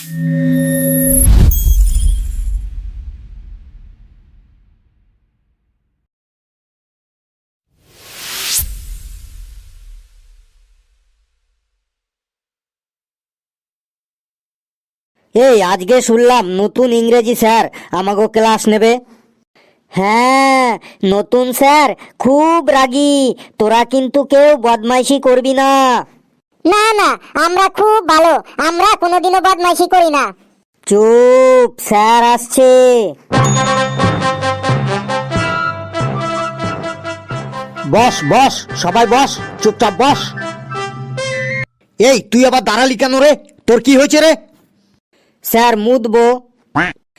এই আজকে শুনলাম নতুন ইংরেজি স্যার আমাকে ক্লাস নেবে। হ্যাঁ, নতুন স্যার খুব রাগী, তোরা কিন্তু কেউ বদমাইশি করবি না। না না, আমরা খুব ভালো, আমরা কোনোদিনও বদমাইশি করি না। চুপ, স্যার আসছে। বস বস, সবাই বস, চুপচাপ বস। এই তুই আবার দাঁড়ালি কেন রে? তোর কি হয়েছে রে? স্যার মুতবো।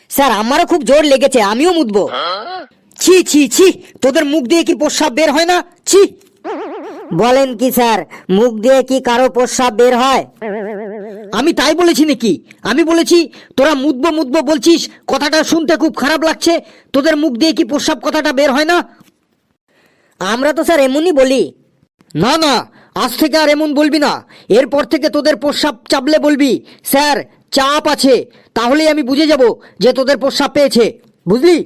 স্যার আমারও খুব জোর লেগেছে, আমিও মুতবো। ছি ছি ছি, তোদের মুখ দিয়ে কি প্রস্রাব বের হয় না? ছি। বলেন কি স্যার, মুখ দিয়ে কি কারো প্রস্রাব বের হয়? আমি তাই বলেছি নাকি? আমি বলেছি তোরা মুতবো মুতবো বলছিস, কথাটা শুনতে খুব খারাপ লাগছে। তোদের মুখ দিয়ে কি প্রস্রাব কথাটা বের হয় না? আমরা তো স্যার এমনই বলি। না না, আজ থেকে আর এমন বলবি না। এরপর থেকে তোদের প্রস্রাব চাপলে বলবি স্যার চাপ আছে, তাহলেই আমি বুঝে যাব যে তোদের প্রস্রাব পেয়েছে, বুঝলি?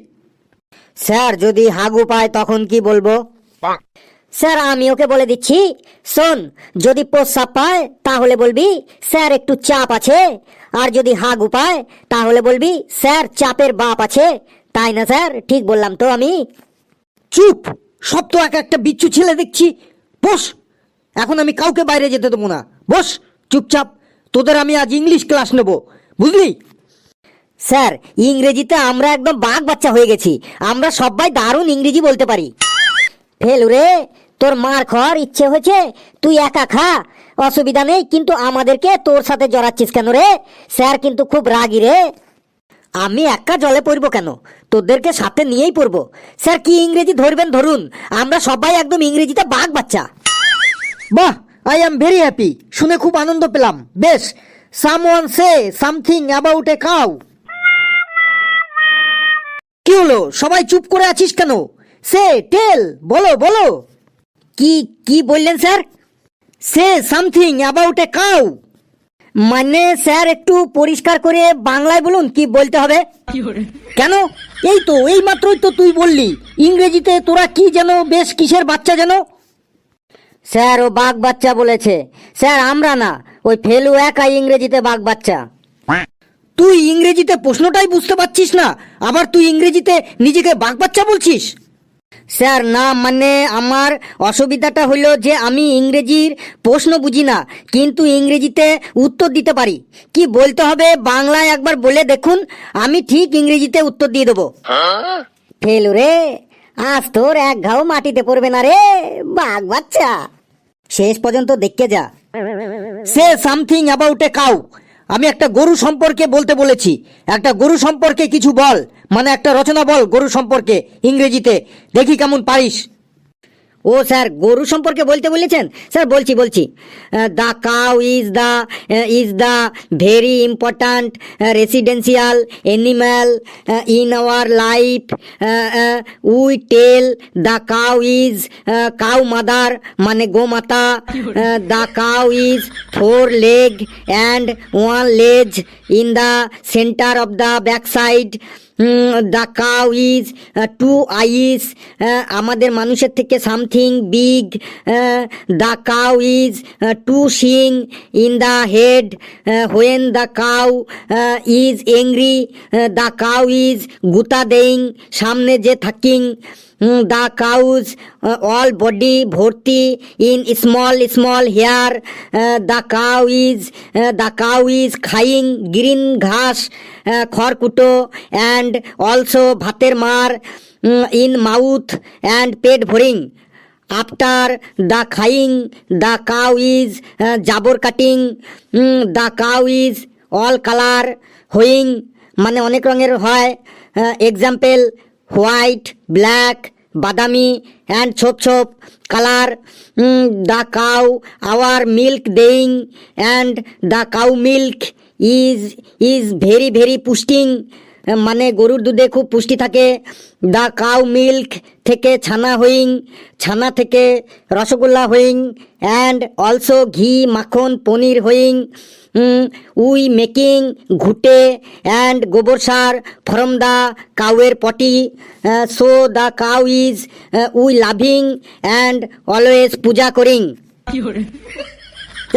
স্যার যদি হাগু পায় তখন কি বলবো? স্যার আমি ওকে বলে দিচ্ছি, শোন, যদি প্রস্রাব পায় তাহলে বলবি স্যার একটু চাপ আছে, আর যদি হাগু পায় তাহলে বলবি স্যার চাপের বাপ আছে। তাই না স্যার? ঠিক বললাম তো আমি? চুপ, সব তো এক একটা বিচ্ছু ছেলে দেখছি। বস, এখন আমি কাউকে বাইরে যেতে দেবো না। বস চুপচাপ, তোদের আমি আজ ইংলিশ ক্লাস নেব, বুঝলি? স্যার ইংরেজিতে আমরা একদম বাঘ বাচ্চা হয়ে গেছি, আমরা সবাই দারুণ ইংরেজি বলতে পারি। ফেলুরে, তোর মার খাওয়ার ইচ্ছে হয়েছে, তুই একা খা, অসুবিধা নেই, কিন্তু আমাদেরকে তোর সাথে জড়াচ্ছিস কেন রে? স্যার কিন্তু খুব রাগী রে। আমি একা জলে পড়বো কেন? তোদেরকে সাথে নিয়েই পড়বো। স্যার কি ইংরেজি ধরবেন ধরুন, আমরা সবাই একদম ইংরেজিতে বাঘ বাচ্চা। বাহ, আই এম ভেরি হ্যাপি, শুনে খুব আনন্দ পেলাম। বেশ, someone say something about a cow. কি হলো, সবাই চুপ করে আছিস কেন? সে টেল, বলো বলো। কি কি বললেন sir? Say something about a cow. মানে স্যার একটু পরিষ্কার করে বাংলায় বলুন, কি বলতে হবে? কেন, এই তো এই মাত্রই তো তুই বললি ইংরেজিতে তোরা কি যেন বেশ কিসের বাচ্চা যেন। স্যার ও বাঘ বাচ্চা বলেছে। স্যার আমরা না, ওই ফেলু একাই ইংরেজিতে বাঘ বাচ্চা। তুই ইংরেজিতে প্রশ্নটাই বুঝতে পারছিস না, আবার তুই ইংরেজিতে নিজেকে বাঘ বাচ্চা বলছিস? স্যার না, মানে আমার অসুবিধাটা হলো যে আমি ইংরেজির প্রশ্ন বুঝি না, কিন্তু ইংরেজিতে উত্তর দিতে পারি। কি বলতে হবে বাংলায় একবার বলে দেখুন, আমি ঠিক ইংরেজিতে উত্তর দিয়ে দেবো। ফেলু রে, আজ তোর এক ঘাও মাটিতে পড়বে না রে, বাঘ বাচ্চা। শেষ পর্যন্ত দেখে যা। Say something about a cow, আমি একটা গরু সম্পর্কে বলতে বলেছি। একটা গরু সম্পর্কে কিছু বল, মানে একটা রচনা বল গরু সম্পর্কে ইংরেজিতে, দেখি কেমন পারিস। ও স্যার গরু সম্পর্কে বলতে বলেছেন? স্যার বলছি বলছি। The cow is the very important residential animal in our life. We tell the cow is cow mother, মানে গোমাতা। The cow is 4 leg and 1 leg in the center of the backside. The cow is 2 eyes, আমাদের মানুষের থেকে something big. The cow is 2 শিং in the head when the cow is angry. The cow is গুতা দেইং, সামনে যে থাকিং। The cows all body ভর্তি in small small hair. The cow is খাইং গ্রিন ঘাস, খড়কুটো, অ্যান্ড অলসো ভাতের মার ইন মাউথ অ্যান্ড পেট ভরিং। আফটার দ্য খাইং দ্য কাউ ইজ জাবর কাটিং। The cow is all colour হোয়িং, মানে অনেক রঙের হয়। এক্সাম্পল হোয়াইট, ব্ল্যাক, বাদামি অ্যান্ড ছোপ ছোপ colour. The cow our milk দেইং and the cow milk is very very পুষ্টিং। মানে গরুর দুধে খুব পুষ্টি থাকে। দ্য কাউ মিল্ক থেকে ছানা হুইং, ছানা থেকে রসগোল্লা হুইং, অ্যান্ড অলসো ঘি মাখন পনির হুইং। We making ghute and gobar sar from the কাউয়ের potty. So the cow is we loving and always puja করিং।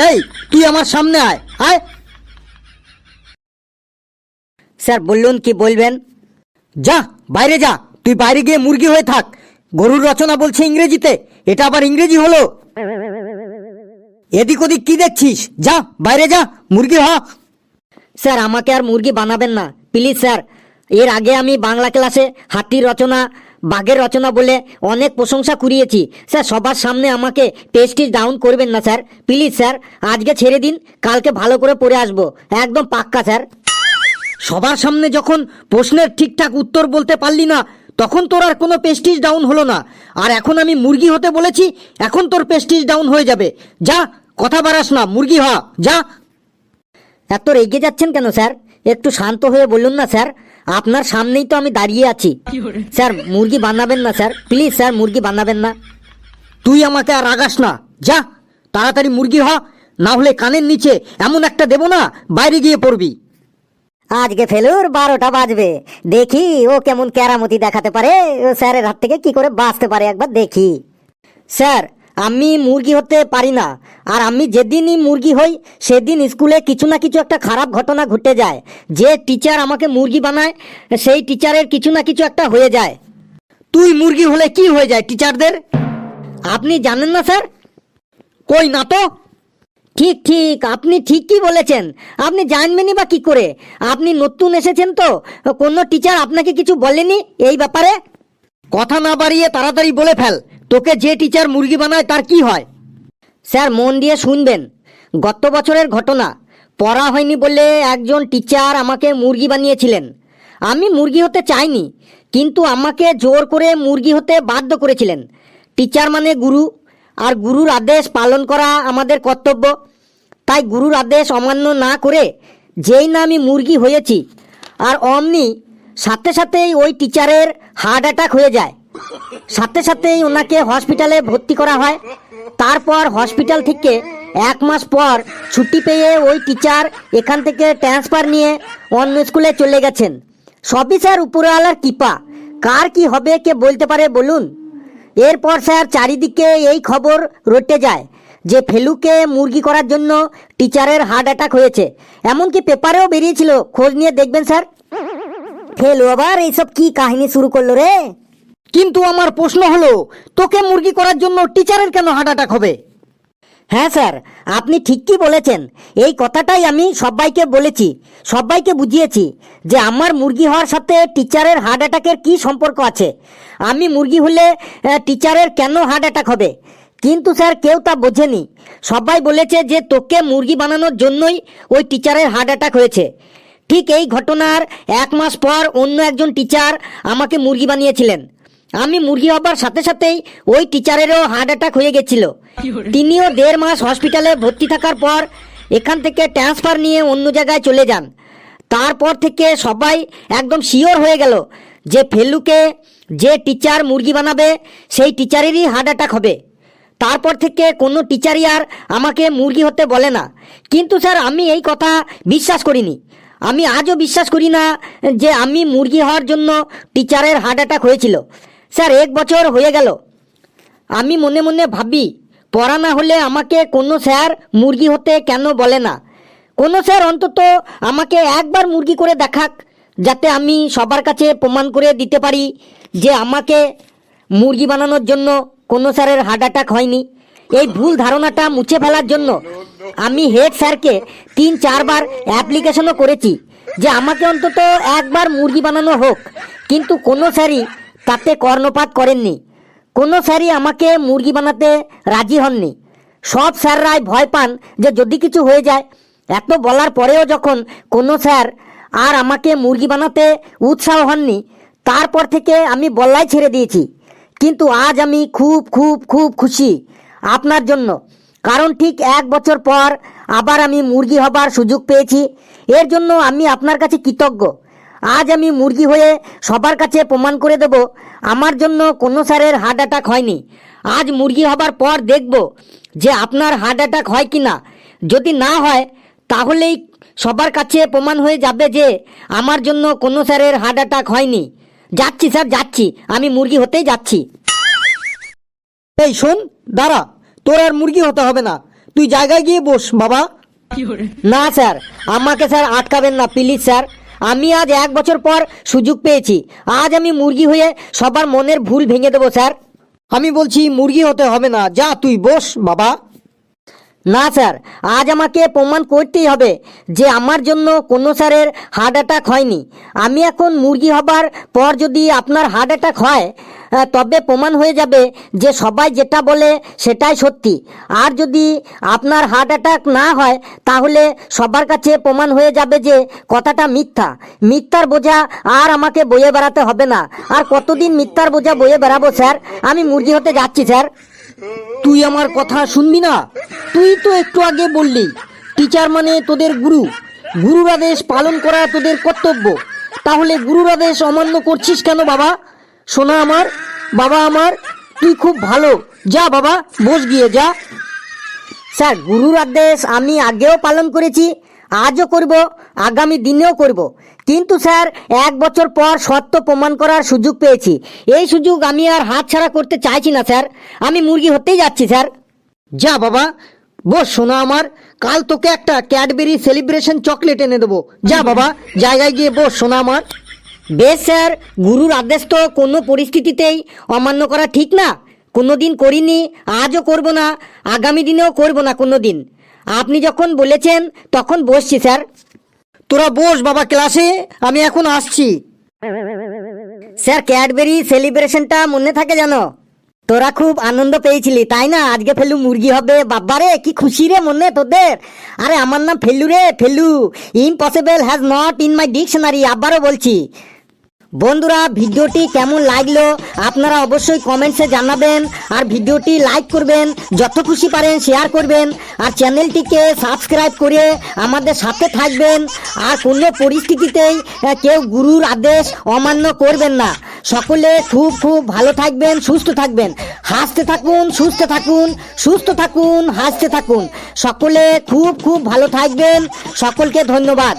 এই তুই আমার সামনে আয় আয়। স্যার বলুন কি বলবেন? যা বাইরে যা, তুই বাইরে গিয়ে মুরগি হয়ে থাক। গরুর রচনা বলছে ইংরেজিতে, এটা আবার ইংরেজি হলো? এদিক ওদিক কি দেখছিস? যা বাইরে যা, মুরগি হ। স্যার আমাকে আর মুরগি বানাবেন না প্লিজ স্যার। এর আগে আমি বাংলা ক্লাসে হাতির রচনা, বাঘের রচনা বলে অনেক প্রশংসা কুড়িয়েছি স্যার। সবার সামনে আমাকে পেস্টিজ ডাউন করবেন না স্যার, প্লিজ স্যার। আজকে ছেড়ে দিন, কালকে ভালো করে পড়ে আসবো, একদম পাক্কা স্যার। সবার সামনে যখন প্রশ্নের ঠিকঠাক উত্তর বলতে পারলি না, তখন তোর আর কোনো পেস্টিজ ডাউন হলো না। আর এখন আমি মুরগি হতে বলেছি, এখন তোর পেস্টিজ ডাউন হয়ে যাবে। যা, কথা বাড়াস না, মুরগি হ যা। এত রেগে যাচ্ছেন কেন স্যার? একটু শান্ত হয়ে বলুন না স্যার, আপনার সামনেই তো আমি দাঁড়িয়ে আছি। স্যার মুরগি বানাবেন না স্যার, প্লিজ স্যার মুরগি বানাবেন না। তুই আমাকে আর রাগাস না, যা তাড়াতাড়ি মুরগি হ, না হলে কানের নিচে এমন একটা দেবো না, বাইরে গিয়ে পড়বি। আজকে ফেলুর 12টা বাজবে, দেখি ও কেমন কেরামতি দেখাতে পারে, ও স্যারের হাত থেকে কি করে বাঁচতে পারে একবার দেখি। স্যার আমি মুরগি হতে পারি না, আর আমি যেদিনই মুরগি হই সেদিন স্কুলে কিছু না কিছু একটা খারাপ ঘটনা ঘটে যায়। যে টিচার আমাকে মুরগি বানায় সেই টিচারের কিছু না কিছু একটা হয়ে যায়। তুই মুরগি হলে কি হয়ে যায় টিচারদের? আপনি জানেন না স্যার? কই না তো। ঠিক ঠিক, আপনি ঠিকই বলেছেন। আপনি জানবেনই বা কি করে? আপনি নতুন এসেছেন তো, কোনো টিচার আপনাকে কিছু বলেনি এই ব্যাপারে? কথা না বাড়িয়ে তাড়াতাড়ি বলে ফেল, তোকে যে টিচার মুরগি বানায় তার কি হয়? স্যার মন দিয়ে শুনবেন, গত বছরের ঘটনা। পড়া হয়নি বলে একজন টিচার আমাকে মুরগি বানিয়েছিলেন। আমি মুরগি হতে চাইনি, কিন্তু আমাকে জোর করে মুরগি হতে বাধ্য করেছিলেন। টিচার মানে গুরু, আর গুরুর আদেশ পালন করা আমাদের কর্তব্য। তাই গুরুর আদেশ অমান্য না করে যেই না আমি মুরগি হয়েছি, আর অমনি সাথে সাথেই ওই টিচারের হার্ট অ্যাটাক হয়ে যায়। সাথে সাথেই ওনাকে হসপিটালে ভর্তি করা হয়। তারপর হসপিটাল থেকে 1 মাস পর ছুটি পেয়ে ওই টিচার এখান থেকে ট্রান্সফার নিয়ে অন্য স্কুলে চলে গেছেন। সবই স্যার উপরওয়ালার কৃপা। কার কি হবে কে বলতে পারে বলুন? এরপর স্যার চারিদিকে এই খবর রটে যায় যে ফেলুকে মুরগি করার জন্য টিচারের হার্ট অ্যাটাক হয়েছে। এমনকি পেপারেও বেরিয়েছিল, খোঁজ নিয়ে দেখবেন স্যার। ফেলু আবার এইসব কি কাহিনী শুরু করলো রে? কিন্তু আমার প্রশ্ন হলো, তোকে মুরগি করার জন্য টিচারের কেন হার্ট অ্যাটাক হবে? হ্যাঁ স্যার, আপনি ঠিকই বলেছেন। এই কথাটাই আমি সবাইকে বলেছি, সবাইকে বুঝিয়েছি যে আমার মুরগি হওয়ার সাথে টিচারের হার্ট অ্যাটাকের কী সম্পর্ক আছে। আমি মুরগি হলে টিচারের কেন হার্ট অ্যাটাক হবে? কিন্তু স্যার কেউ তা বোঝেনি। সবাই বলেছে যে তোকে মুরগি বানানোর জন্যই ওই টিচারের হার্ট অ্যাটাক হয়েছে। ঠিক এই ঘটনার 1 মাস পর অন্য একজন টিচার আমাকে মুরগি বানিয়েছিলেন। আমি মুরগি হবার সাথে সাথেই ওই টিচারেরও হার্ট অ্যাটাক হয়ে গেছিল। তিনিও 1.5 মাস হসপিটালে ভর্তি থাকার পর এখান থেকে ট্রান্সফার নিয়ে অন্য জায়গায় চলে যান। তারপর থেকে সবাই একদম শিওর হয়ে গেল যে ফেলুকে যে টিচার মুরগি বানাবে সেই টিচারেরই হার্ট অ্যাটাক হবে। তারপর থেকে কোনো টিচারই আর আমাকে মুরগি হতে বলে না। কিন্তু স্যার আমি এই কথা বিশ্বাস করিনি। আমি আজও বিশ্বাস করি না যে আমি মুরগি হওয়ার জন্য টিচারের হার্ট অ্যাটাক হয়েছিল। স্যার 1 বছর হয়ে গেল। আমি মনে মনে ভাবি, পড়া না হলে আমাকে কোনো স্যার মুরগি হতে কেন বলে না? কোনো স্যার অন্তত আমাকে একবার মুরগি করে দেখাক, যাতে আমি সবার কাছে প্রমাণ করে দিতে পারি যে আমাকে মুরগি বানানোর জন্য কোনো স্যারের হার্ট অ্যাটাক হয়নি। এই ভুল ধারণাটা মুছে ফেলার জন্য আমি হেড স্যারকে 3-4 বার অ্যাপ্লিকেশনও করেছি যে আমাকে অন্তত একবার মুরগি বানানো হোক, কিন্তু কোনো স্যারই তাতে কর্ণপাত করেননি। কোনো স্যারই আমাকে মুরগি বানাতে রাজি হননি। সব স্যাররাই ভয় পান যে যদি কিছু হয়ে যায়। এত বলার পরেও যখন কোনো স্যার আর আমাকে মুরগি বানাতে উৎসাহ হননি, তারপর থেকে আমি বলাই ছেড়ে দিয়েছি। কিন্তু আজ আমি খুব খুব খুব খুশি আপনার জন্য, কারণ ঠিক 1 বছর পর আবার আমি মুরগি হবার সুযোগ পেয়েছি। এর জন্য আমি আপনার কাছে কৃতজ্ঞ। আজ আমি মুরগি হয়ে সবার কাছে প্রমাণ করে দেব আমার জন্য কোনো স্যারের হার্ট অ্যাটাক হয়নি। আজ মুরগি হবার পর দেখব যে আপনার হার্ট অ্যাটাক হয় কি না। যদি না হয় তাহলেই সবার কাছে প্রমাণ হয়ে যাবে যে আমার জন্য কোনো স্যারের হার্ট অ্যাটাক হয়নি। যাচ্ছি স্যার, যাচ্ছি, আমি মুরগি হতেই যাচ্ছি। এই শোন, দাঁড়া, তোর আর মুরগি হতে হবে না, তুই জায়গায় গিয়ে বস বাবা। না স্যার, আমাকে স্যার আটকাবেন না প্লিজ স্যার। আমি আজ 1 বছর পর সুযোগ পেয়েছি। আজ আমি মুরগি হয়ে সবার মনের ভুল ভেঙে দেবো স্যার। আমি বলছি মুরগি হতে হবে না, যা তুই বস বাবা। না স্যার, আজ আমাকে প্রমাণ করতেই হবে যে আমার জন্য কোনো স্যারের হার্ট অ্যাটাক হয়নি। আমি এখন মুরগি হবার পর যদি আপনার হার্ট অ্যাটাক হয় তবে প্রমাণ হয়ে যাবে যে সবাই যেটা বলে সেটাই সত্যি। আর যদি আপনার হার্ট অ্যাটাক না হয় তাহলে সবার কাছে প্রমাণ হয়ে যাবে যে কথাটা মিথ্যা। মিথ্যার বোঝা আর আমাকে বয়ে বেড়াতে হবে না। আর কতদিন মিথ্যার বোঝা বয়ে বেড়াবো স্যার? আমি মুরগি হতে যাচ্ছি স্যার। তুই আমার কথা শুনবি না? তুই তো একটু আগে বললি টিচার মানে তোদের গুরু, গুরুর আদেশ পালন করা তোদের কর্তব্য। তাহলে গুরুর আদেশ অমান্য করছিস কেন বাবা? শোনা আমার, বাবা আমার, তুই খুব ভালো, যা বাবা বস গিয়ে যা। স্যার, গুরুর আদেশ আমি আগেও পালন করেছি, আজও করব, আগামী দিনেও করব। কিন্তু স্যার 1 বছর পর সত্য প্রমাণ করার সুযোগ পেয়েছি। এই সুযোগ আমি আর হাতছাড়া করতে চাইছি না স্যার। আমি মুরগি হতেই যাচ্ছি স্যার। যা বাবা বস শোনা আমার, কাল তোকে একটা ক্যাডবেরি সেলিব্রেশন চকলেট এনে দেবো। যা বাবা জায়গায় গিয়ে বস শোনা আমার। বেশ স্যার, গুরুর আদেশ তো কোনো পরিস্থিতিতেই অমান্য করা ঠিক না। কোনো দিন করিনি, আজও করব না, আগামী দিনেও করব না কোনো দিন। আপনি যখন বলেছেন তখন বসছি স্যার। তোরা বস বাবা ক্লাসে, আমি এখন আসছি। স্যার, ক্যাডবেরি সেলিব্রেশনটা মনে থাকে জানো? তোরা খুব আনন্দ পেয়েছিলি তাই না? আজকে ফেলু মুরগি হবে, বাবারে কি খুশি রে মনে তোদের। আরে আমার নাম ফেলু রে, Felu. Impossible has not in my dictionary. আবারও বলছি। বন্ধুরা, ভিডিওটি কেমন লাগলো আপনারা অবশ্যই কমেন্টসে জানাবেন। আর ভিডিওটি লাইক করবেন, যত খুশি পারেন শেয়ার করবেন। আর চ্যানেলটিকে সাবস্ক্রাইব করে আমাদের সাথে থাকবেন। আর কোনো পরিস্থিতিতেই কেউ গুরুর আদেশ অমান্য করবেন না। সকলে খুব খুব ভালো থাকবেন, সুস্থ থাকবেন, হাসতে থাকুন, সুস্থ থাকুন, সুস্থ থাকুন, হাসতে থাকুন। সকলে খুব খুব ভালো থাকবেন। সকলকে ধন্যবাদ।